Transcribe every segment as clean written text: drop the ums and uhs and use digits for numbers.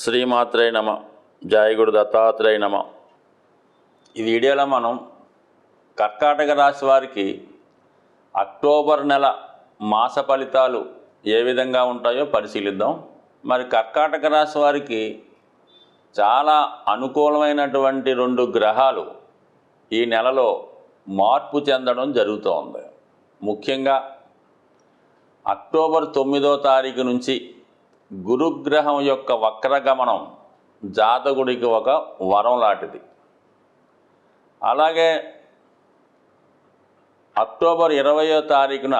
శ్రీమాత్రే నమ. జయ గురు దత్తాత్రేయ నమ. ఈ వీడియోలో మనం కర్కాటక రాశి వారికి అక్టోబర్ నెల మాస ఫలితాలు ఏ విధంగా ఉంటాయో పరిశీలిద్దాం. మరి కర్కాటక రాశి వారికి చాలా అనుకూలమైనటువంటి 2 గ్రహాలు ఈ నెలలో మార్పు చెందడం జరుగుతోంది. ముఖ్యంగా అక్టోబర్ 9వ తారీఖు నుంచి గురుగ్రహం యొక్క వక్రగమనం జాతకుడికి ఒక వరం లాంటిది. అలాగే అక్టోబర్ 20వ తారీఖున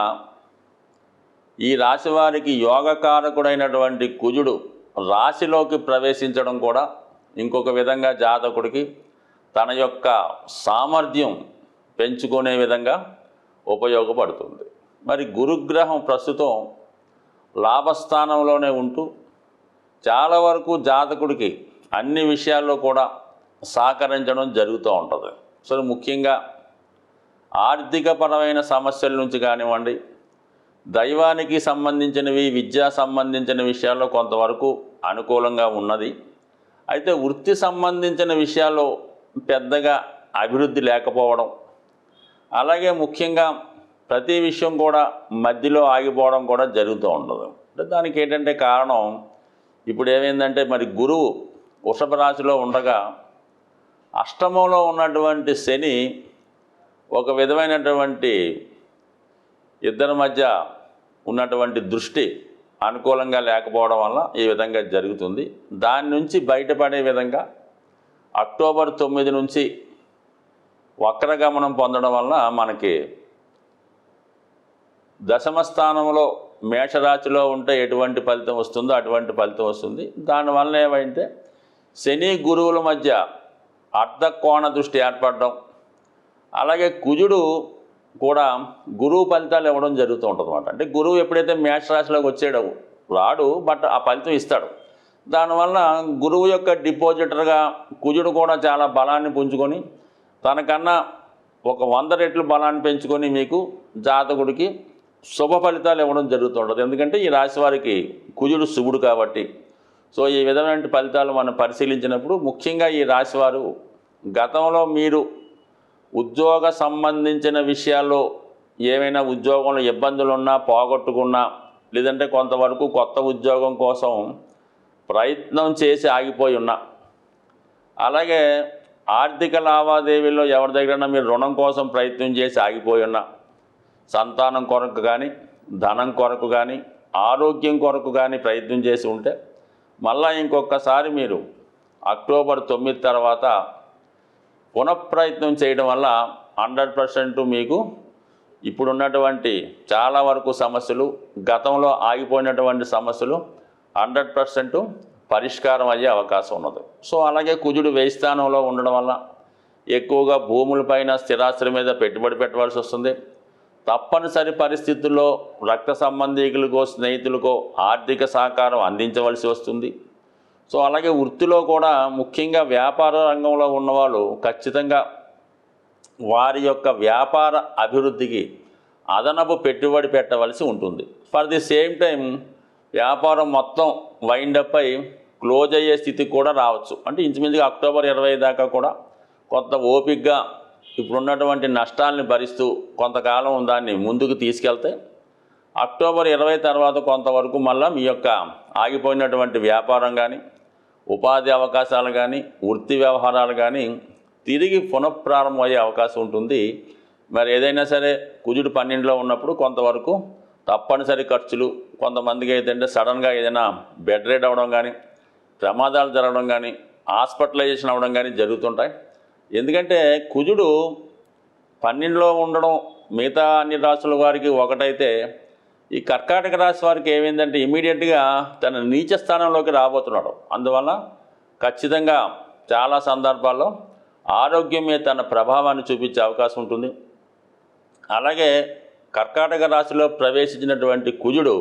ఈ రాశివారికి యోగకారకుడైనటువంటి కుజుడు రాశిలోకి ప్రవేశించడం కూడా ఇంకొక విధంగా జాతకుడికి తన యొక్క సామర్థ్యం పెంచుకునే విధంగా ఉపయోగపడుతుంది. మరి గురుగ్రహం ప్రస్తుతం లాభస్థానంలోనే ఉంటూ చాలా వరకు జాతకుడికి అన్ని విషయాల్లో కూడా సహకరించడం జరుగుతూ ఉంటుంది. సో ముఖ్యంగా ఆర్థికపరమైన సమస్యల నుంచి కానివ్వండి, దైవానికి సంబంధించినవి, విద్యా సంబంధించిన విషయాల్లో కొంతవరకు అనుకూలంగా ఉన్నది. అయితే వృత్తి సంబంధించిన విషయాల్లో పెద్దగా అభివృద్ధి లేకపోవడం, అలాగే ముఖ్యంగా ప్రతి విషయం కూడా మధ్యలో ఆగిపోవడం కూడా జరుగుతూ ఉంటుంది. అంటే దానికి ఏంటంటే కారణం, ఇప్పుడు ఏమైందంటే మరి గురువు వృషభ రాశిలో ఉండగా అష్టమంలో ఉన్నటువంటి శని ఒక విధమైనటువంటి ఇద్దరి మధ్య ఉన్నటువంటి దృష్టి అనుకూలంగా లేకపోవడం వల్ల ఈ విధంగా జరుగుతుంది. దాని నుంచి బయటపడే విధంగా అక్టోబర్ 9 నుంచి వక్రగమనం పొందడం వల్ల మనకి దశమ స్థానంలో మేషరాశిలో ఉంటే ఎటువంటి ఫలితం వస్తుందో అటువంటి ఫలితం వస్తుంది. దానివల్ల ఏమైతే శని గురువుల మధ్య అర్ధకోణ దృష్టి ఏర్పడడం, అలాగే కుజుడు కూడా గురువు ఫలితాలు ఇవ్వడం జరుగుతూ ఉంటుంది అన్నమాట. అంటే గురువు ఎప్పుడైతే మేషరాశిలోకి వచ్చాడో రాడు, బట్ ఆ ఫలితం ఇస్తాడు. దానివల్ల గురువు యొక్క డిపాజిటర్గా కుజుడు కూడా చాలా బలాన్ని పుంజుకొని తనకన్నా ఒక 100 రెట్లు బలాన్ని పెంచుకొని మీకు జాతకుడికి శుభ ఫలితాలు ఇవ్వడం జరుగుతుంటుంది. ఎందుకంటే ఈ రాశి వారికి కుజుడు శుభుడు కాబట్టి. సో ఈ విధమైన ఫలితాలు మనం పరిశీలించినప్పుడు ముఖ్యంగా ఈ రాశివారు గతంలో మీరు ఉద్యోగ సంబంధించిన విషయాల్లో ఏమైనా ఉద్యోగంలో ఇబ్బందులు ఉన్నా, పోగొట్టుకున్నా, లేదంటే కొంతవరకు కొత్త ఉద్యోగం కోసం ప్రయత్నం చేసి ఆగిపోయి ఉన్నా, అలాగే ఆర్థిక లావాదేవీల్లో ఎవరి దగ్గరైనా మీరు రుణం కోసం ప్రయత్నం చేసి ఆగిపోయి ఉన్నా, సంతానం కొరకు కానీ, ధనం కొరకు కానీ, ఆరోగ్యం కొరకు కానీ ప్రయత్నం చేసి ఉంటే మళ్ళీ ఇంకొకసారి మీరు అక్టోబర్ 9 తర్వాత పునఃప్రయత్నం చేయడం వల్ల 100% మీకు ఇప్పుడున్నటువంటి చాలా వరకు సమస్యలు, గతంలో ఆగిపోయినటువంటి సమస్యలు 100% పరిష్కారం అయ్యే అవకాశం ఉన్నది. సో అలాగే కుజుడు వ్యయ స్థానంలో ఉండడం వల్ల ఎక్కువగా భూములపైన, స్థిరాస్తుల మీద పెట్టుబడి పెట్టవలసి వస్తుంది. తప్పనిసరి పరిస్థితుల్లో రక్త సంబంధీకులకో, స్నేహితులకో ఆర్థిక సహకారం అందించవలసి వస్తుంది. సో అలాగే వృత్తిలో కూడా ముఖ్యంగా వ్యాపార రంగంలో ఉన్నవాళ్ళు ఖచ్చితంగా వారి యొక్క వ్యాపార అభివృద్ధికి అదనపు పెట్టుబడి పెట్టవలసి ఉంటుంది. ఫర్ ది సేమ్ టైం వ్యాపారం మొత్తం వైండప్ అయి క్లోజ్ అయ్యే స్థితికి కూడా రావచ్చు. అంటే ఇంచుమించుగా అక్టోబర్ 20 దాకా కూడా కొంత ఓపికగా ఇప్పుడున్నటువంటి నష్టాలని భరిస్తూ కొంతకాలం దాన్ని ముందుకు తీసుకెళ్తే అక్టోబర్ 20 తర్వాత కొంతవరకు మళ్ళీ మీ యొక్క ఆగిపోయినటువంటి వ్యాపారం కానీ, ఉపాధి అవకాశాలు కానీ, వృత్తి వ్యవహారాలు కానీ తిరిగి పునఃప్రారంభం అయ్యే అవకాశం ఉంటుంది. మరి ఏదైనా సరే కుజుడు 12లో ఉన్నప్పుడు కొంతవరకు తప్పనిసరి ఖర్చులు, కొంతమందికి ఏంటంటే సడన్గా ఏదైనా బెడ్ రేట్ అవ్వడం కానీ, ప్రమాదాలు జరగడం కానీ, హాస్పిటలైజేషన్ అవ్వడం కానీ జరుగుతుంటాయి. ఎందుకంటే కుజుడు 12లో ఉండడం మిగతా అన్ని రాశుల వారికి ఒకటైతే, ఈ కర్కాటక రాశి వారికి ఏమైందంటే ఇమీడియట్గా తన నీచ స్థానంలోకి రాబోతున్నాడు. అందువల్ల ఖచ్చితంగా చాలా సందర్భాల్లో ఆరోగ్యం మీద తన ప్రభావాన్ని చూపించే అవకాశం ఉంటుంది. అలాగే కర్కాటక రాశిలో ప్రవేశించినటువంటి కుజుడు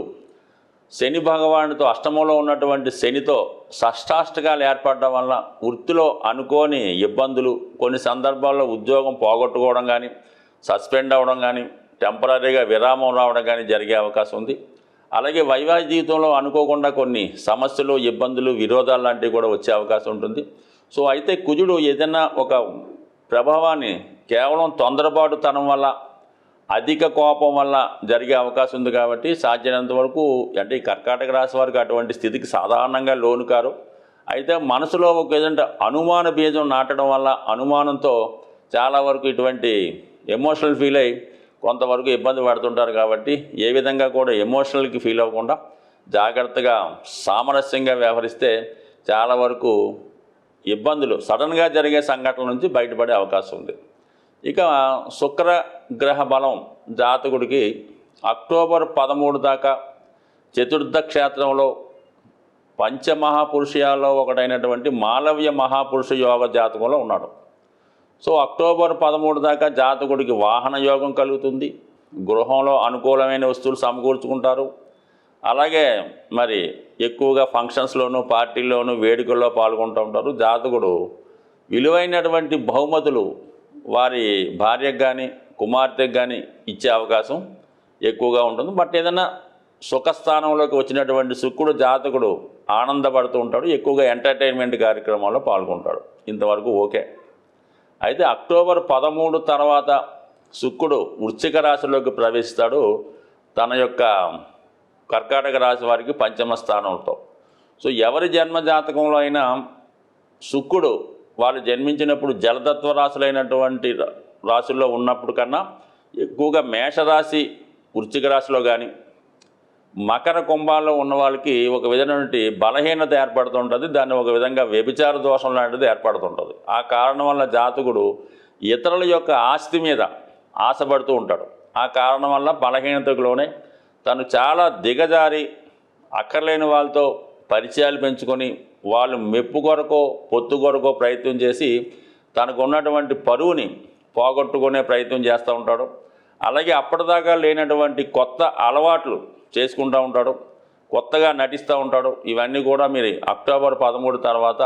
శని భగవానుడితో, అష్టమంలో ఉన్నటువంటి శనితో షష్టాష్టకాలు ఏర్పడడం వల్ల వృత్తిలో అనుకోని ఇబ్బందులు, కొన్ని సందర్భాల్లో ఉద్యోగం పోగొట్టుకోవడం కానీ, సస్పెండ్ అవ్వడం కానీ, టెంపరీగా విరామం రావడం కానీ జరిగే అవకాశం ఉంది. అలాగే వైవాహిక జీవితంలో అనుకోకుండా కొన్ని సమస్యలు, ఇబ్బందులు, విరోధాలు లాంటివి కూడా వచ్చే అవకాశం ఉంటుంది. సో అయితే కుజుడు ఏదైనా ఒక ప్రభావాన్ని కేవలం తొందరపాటుతనం వల్ల, అధిక కోపం వల్ల జరిగే అవకాశం ఉంది. కాబట్టి సాధ్యమైనంత వరకు అంటే ఈ కర్కాటక రాశి వారికి అటువంటి స్థితికి సాధారణంగా లోను కారు. అయితే మనసులో ఒక ఏదంటే అనుమాన బీజం నాటడం వల్ల అనుమానంతో చాలా వరకు ఇటువంటి ఎమోషనల్ ఫీల్ అయ్యి కొంతవరకు ఇబ్బంది పడుతుంటారు. కాబట్టి ఏ విధంగా కూడా ఎమోషనల్కి ఫీల్ అవ్వకుండా జాగ్రత్తగా సామరస్యంగా వ్యవహరిస్తే చాలా వరకు ఇబ్బందులు, సడన్గా జరిగే సంఘటనల నుంచి బయటపడే అవకాశం ఉంది. ఇక శుక్రగ్రహ బలం జాతకుడికి అక్టోబర్ 13 దాకా చతుర్థ క్షేత్రంలో పంచమహాపురుషయాల్లో ఒకటైనటువంటి మాలవ్య మహాపురుష యోగ జాతకంలో ఉన్నాడు. సో అక్టోబర్ 13 దాకా జాతకుడికి వాహన యోగం కలుగుతుంది. గృహంలో అనుకూలమైన వస్తువులు సమకూర్చుకుంటారు. అలాగే మరి ఎక్కువగా ఫంక్షన్స్లోనూ, పార్టీల్లోనూ, వేడుకల్లో పాల్గొంటూ ఉంటారు. జాతకుడు విలువైనటువంటి బహుమతులు వారి భార్యకు కానీ కుమార్తెకు కానీ ఇచ్చే అవకాశం ఎక్కువగా ఉంటుంది. బట్ ఏదైనా సుఖస్థానంలోకి వచ్చినటువంటి శుక్రుడు జాతకుడు ఆనందపడుతూ ఉంటాడు. ఎక్కువగా ఎంటర్టైన్మెంట్ కార్యక్రమాల్లో పాల్గొంటాడు. ఇంతవరకు ఓకే. అయితే అక్టోబర్ 13 తర్వాత శుక్రుడు వృశ్చిక రాశిలోకి ప్రవేశిస్తాడు. తన యొక్క కర్కాటక రాశి వారికి పంచమ స్థానంతో. సో ఎవరి జన్మ జాతకంలో అయినా శుక్రుడు వాళ్ళు జన్మించినప్పుడు జలతత్వ రాశులైనటువంటి రాశుల్లో ఉన్నప్పుడు కన్నా ఎక్కువగా మేషరాశి, వృశ్చిక రాశిలో కానీ మకర కుంభాల్లో ఉన్న వాళ్ళకి ఒక విధమైనటువంటి బలహీనత ఏర్పడుతుంటుంది. దాన్ని ఒక విధంగా వ్యభిచార దోషం లాంటిది ఏర్పడుతుంటుంది. ఆ కారణం వల్ల జాతకుడు ఇతరుల యొక్క ఆస్తి మీద ఆశపడుతూ ఉంటాడు. ఆ కారణం వల్ల బలహీనతలోనే తను చాలా దిగజారి అక్కర్లేని వాళ్ళతో పరిచయాలు పెంచుకొని వాళ్ళు మెప్పు కొరకో పొత్తు కొరకో ప్రయత్నం చేసి తనకు ఉన్నటువంటి పరువుని పోగొట్టుకునే ప్రయత్నం చేస్తూ ఉంటాడు. అలాగే అప్పటిదాకా లేనటువంటి కొత్త అలవాట్లు చేసుకుంటూ ఉంటాడు. కొత్తగా నటిస్తూ ఉంటాడు. ఇవన్నీ కూడా మీరు అక్టోబర్ 13 తర్వాత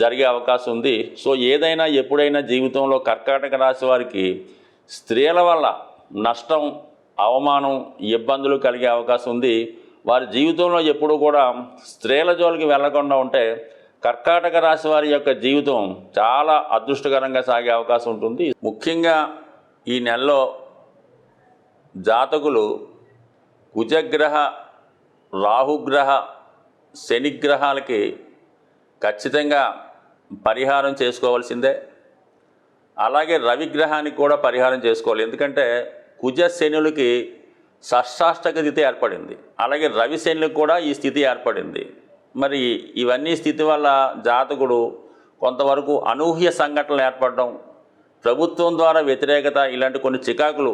జరిగే అవకాశం ఉంది. సో ఏదైనా ఎప్పుడైనా జీవితంలో కర్కాటక రాశి వారికి స్త్రీల వల్ల నష్టం, అవమానం, ఇబ్బందులు కలిగే అవకాశం ఉంది. వారి జీవితంలో ఎప్పుడూ కూడా స్త్రీల జోలికి వెళ్లకుండా ఉంటే కర్కాటక రాశి వారి యొక్క జీవితం చాలా అదృష్టకరంగా సాగే అవకాశం ఉంటుంది. ముఖ్యంగా ఈ నెలలో జాతకులు కుజగ్రహ, రాహుగ్రహ, శనిగ్రహాలకి ఖచ్చితంగా పరిహారం చేసుకోవాల్సిందే. అలాగే రవిగ్రహానికి కూడా పరిహారం చేసుకోవాలి. ఎందుకంటే కుజ శనులకి షష్టాష్టక స్థితి ఏర్పడింది. అలాగే రవి శనులకు కూడా ఈ స్థితి ఏర్పడింది. మరి ఇవన్నీ స్థితి వల్ల జాతకుడు కొంతవరకు అనూహ్య సంఘటనలు ఏర్పడడం, ప్రభుత్వం ద్వారా వ్యతిరేకత, ఇలాంటి కొన్ని చికాకులు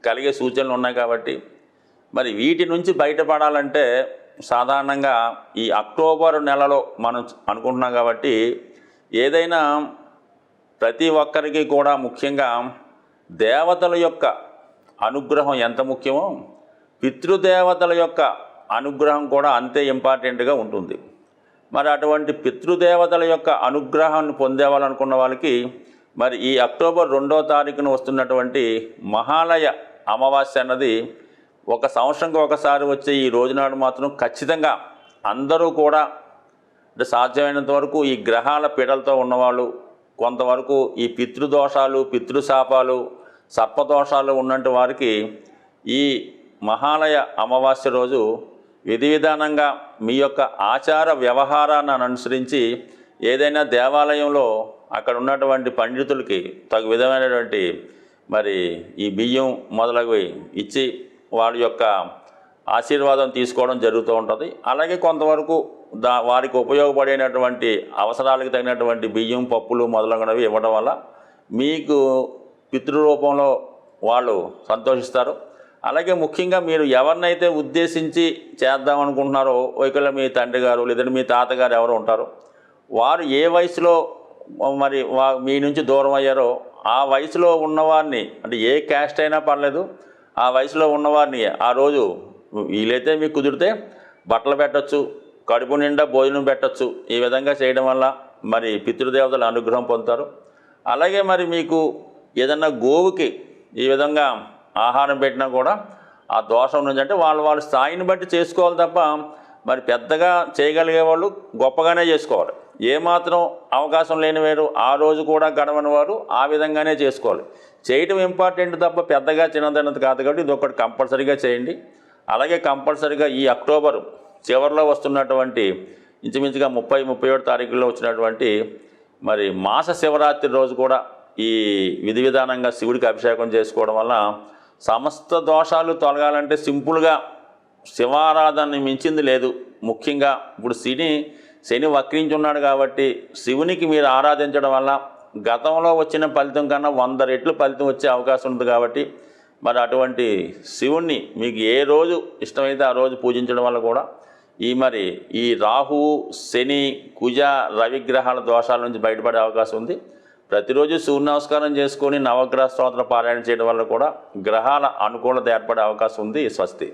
కలిగే సూచనలు ఉన్నాయి. కాబట్టి మరి వీటి నుంచి బయటపడాలంటే సాధారణంగా ఈ అక్టోబర్ నెలలో మనం అనుకుంటున్నాం. కాబట్టి ఏదైనా ప్రతి ఒక్కరికి కూడా ముఖ్యంగా దేవతల యొక్క అనుగ్రహం ఎంత ముఖ్యమో పితృదేవతల యొక్క అనుగ్రహం కూడా అంతే ఇంపార్టెంట్గా ఉంటుంది. మరి అటువంటి పితృదేవతల యొక్క అనుగ్రహాన్ని పొందేవాలనుకున్న వాళ్ళకి మరి ఈ అక్టోబర్ 2వ తారీఖున వస్తున్నటువంటి మహాలయ అమావాస్య అన్నది ఒక సంవత్సరంకి ఒకసారి వచ్చే ఈ రోజునాడు మాత్రం ఖచ్చితంగా అందరూ కూడా అంటే సాధ్యమైనంత వరకు ఈ గ్రహాల పీడలతో ఉన్నవాళ్ళు, కొంతవరకు ఈ పితృదోషాలు, పితృశాపాలు, సర్పదోషాలు ఉన్నట్టు వారికి ఈ మహాలయ అమావాస్య రోజు విధి విధానంగా మీ యొక్క ఆచార వ్యవహారాన్ని అనుసరించి ఏదైనా దేవాలయంలో అక్కడ ఉన్నటువంటి పండితులకి తగు విధమైనటువంటి మరి ఈ బియ్యం మొదలగువి ఇచ్చి వారి యొక్క ఆశీర్వాదం తీసుకోవడం జరుగుతూ ఉంటుంది. అలాగే కొంతవరకు వారికి ఉపయోగపడేటటువంటి అవసరాలకు తగినటువంటి బియ్యం, పప్పులు మొదలగునవి ఇవ్వడం వల్ల మీకు పితృరూపంలో వాళ్ళు సంతోషిస్తారు. అలాగే ముఖ్యంగా మీరు ఎవరినైతే ఉద్దేశించి చేద్దామనుకుంటున్నారో, ఒకవేళ మీ తండ్రి గారు లేదంటే మీ తాతగారు ఎవరు ఉంటారో వారు ఏ వయసులో మరి మీ నుంచి దూరం అయ్యారో ఆ వయసులో ఉన్నవారిని, అంటే ఏ క్యాస్ట్ అయినా పర్లేదు, ఆ వయసులో ఉన్నవారిని ఆ రోజు వీలైతే మీకు కుదిరితే బట్టలు పెట్టచ్చు, కడుపు నిండా భోజనం పెట్టచ్చు. ఈ విధంగా చేయడం వల్ల మరి పితృదేవతల అనుగ్రహం పొందుతారు. అలాగే మరి మీకు ఏదన్నా గోవుకి ఈ విధంగా ఆహారం పెట్టినా కూడా ఆ దోషం నుంచి అంటే వాళ్ళ స్థాయిని బట్టి చేసుకోవాలి తప్ప మరి పెద్దగా చేయగలిగే వాళ్ళు గొప్పగానే చేసుకోవాలి. ఏమాత్రం అవకాశం లేని వారు ఆ రోజు కూడా గడవని వారు ఆ విధంగానే చేసుకోవాలి. చేయటం ఇంపార్టెంట్ తప్ప పెద్దగా చిన్నదన్నది కాదు. కాబట్టి ఇది ఒకటి కంపల్సరీగా చేయండి. అలాగే కంపల్సరీగా ఈ అక్టోబర్ చివరిలో వస్తున్నటువంటి ఇంచుమించుగా 30-31 తారీఖుల్లో వచ్చినటువంటి మరి మాస శివరాత్రి రోజు కూడా ఈ విధి విధానంగా శివుడికి అభిషేకం చేసుకోవడం వల్ల సమస్త దోషాలు తొలగాలంటే సింపుల్గా శివారాధనని మించింది లేదు. ముఖ్యంగా ఇప్పుడు శని వక్రించి ఉన్నాడు కాబట్టి శివునికి మీరు ఆరాధించడం వల్ల గతంలో వచ్చిన ఫలితం కన్నా 100 రెట్లు ఫలితం వచ్చే అవకాశం ఉంది. కాబట్టి మరి అటువంటి శివుణ్ణి మీకు ఏ రోజు ఇష్టమైతే ఆ రోజు పూజించడం వల్ల కూడా ఈ రాహువు, శని, కుజ, రవిగ్రహాల దోషాల నుంచి బయటపడే అవకాశం ఉంది. ప్రతిరోజు సూర్య నమస్కారం చేసుకొని నవగ్రహ స్తోత్ర పారాయణ చేయడం వల్ల కూడా గ్రహాల అనుకూలత ఏర్పడే అవకాశం ఉంది. స్వస్తి.